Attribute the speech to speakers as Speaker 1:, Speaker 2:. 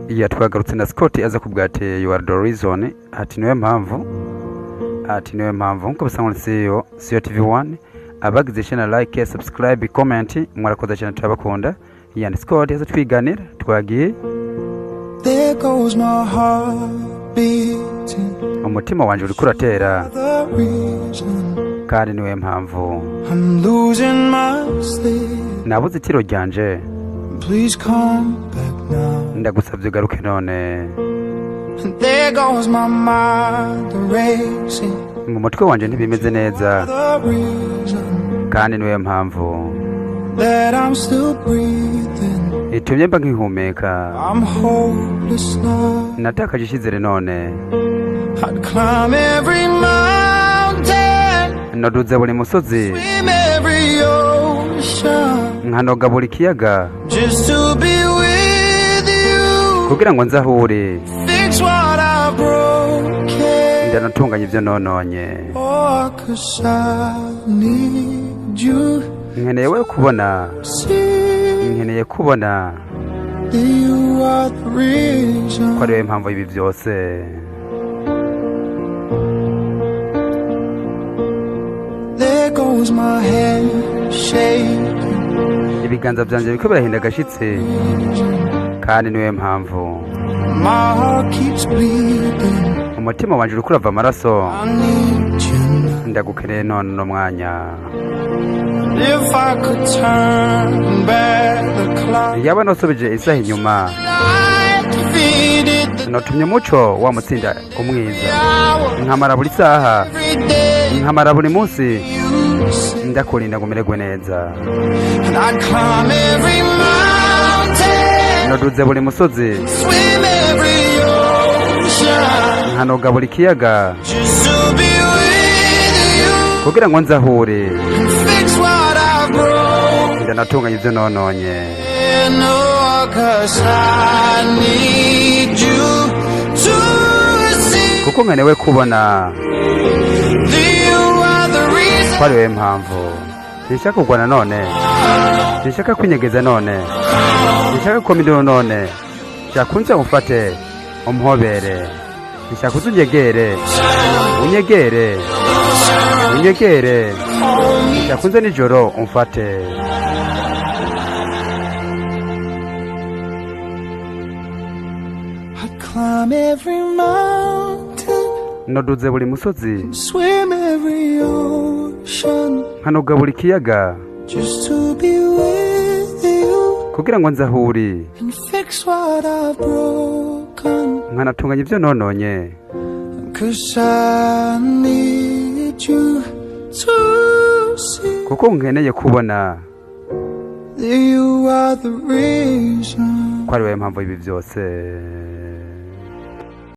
Speaker 1: iya twagarutse na Scott aza kubwate you are the reason ati niwe mpamvu nkuko bisanzwe siyo TV1 abagize channel like subscribe comment mwarakoze cyane turabakunda yani Scott aza twiganira twagiye
Speaker 2: There goes my heart beating
Speaker 1: umutima wanje uri kuratera kandi niwe mpamvu
Speaker 2: I'm losing my sleep
Speaker 1: nabuze itiro ryanje
Speaker 2: Please come back now
Speaker 1: ndagusabye garuke none
Speaker 2: There goes my mind racing
Speaker 1: mu mutwe wanje ntibimeze neza kandi niwe mpamvu
Speaker 2: that I'm still breathing
Speaker 1: itumye mba nkihumeka
Speaker 2: I'm hopeless now
Speaker 1: natakaje icyizere none
Speaker 2: I'd climb every mountain
Speaker 1: naduze buri musozi
Speaker 2: swim every ocean
Speaker 1: nkanoga buri kiyaga
Speaker 2: just to be with you
Speaker 1: kugira ngo nzahure
Speaker 2: fix what I broke
Speaker 1: ndanatunganya ibyo nononye
Speaker 2: oh cause I need you
Speaker 1: nkeneye we kubona nkeneye kubona
Speaker 2: you are the reason
Speaker 1: ko ariwe mpamvu y'ibi byose
Speaker 2: There goes my head shaking
Speaker 1: ibiganza byanjye biko birahinda agashitsi kandi niwe mpamvu
Speaker 2: My heart keeps bleeding
Speaker 1: umutima wanje uri kurava amaraso
Speaker 2: I need you now
Speaker 1: ndagukeneye none no mwanya
Speaker 2: If I could turn back the clock
Speaker 1: yaba nosubije isaha inyuma
Speaker 2: I'd defeated the
Speaker 1: natumye umuco wamutsinda umwiza nkamara buri saha
Speaker 2: every day
Speaker 1: nkamara buri munsi ndakurinda ngo umererwe neza
Speaker 2: And I'd climb every mountain
Speaker 1: naduze buri musozi
Speaker 2: swim every ocean
Speaker 1: nkanoga buri kiyaga
Speaker 2: just to be with you
Speaker 1: kugira ngo nzahure
Speaker 2: and fix what I broke
Speaker 1: ndanatunganya ibyo nononye
Speaker 2: No, 'cause I need you to see
Speaker 1: kuko nkenewe kubona
Speaker 2: that you are the reason
Speaker 1: ko ariwe mpamvu sinshaka kugwana none sinshaka kwinyegeza none sinshaka komidoro none nshaka unze umfate umuhobere nshaka uzunyegere unyegere nshaka unze nijoro umfate
Speaker 2: I'd climb every mountain
Speaker 1: naduze buri musozi
Speaker 2: swim every ocean
Speaker 1: nkanoga buri kiyaga
Speaker 2: just to be with you
Speaker 1: kugira ngo nzahuri
Speaker 2: and fix what I've broken
Speaker 1: nkanatunganya ibyo nononye
Speaker 2: 'cause I need you to see
Speaker 1: kuko nkeneye kubona
Speaker 2: that you are the reason
Speaker 1: ko ariwe mpamvu y'ibi byose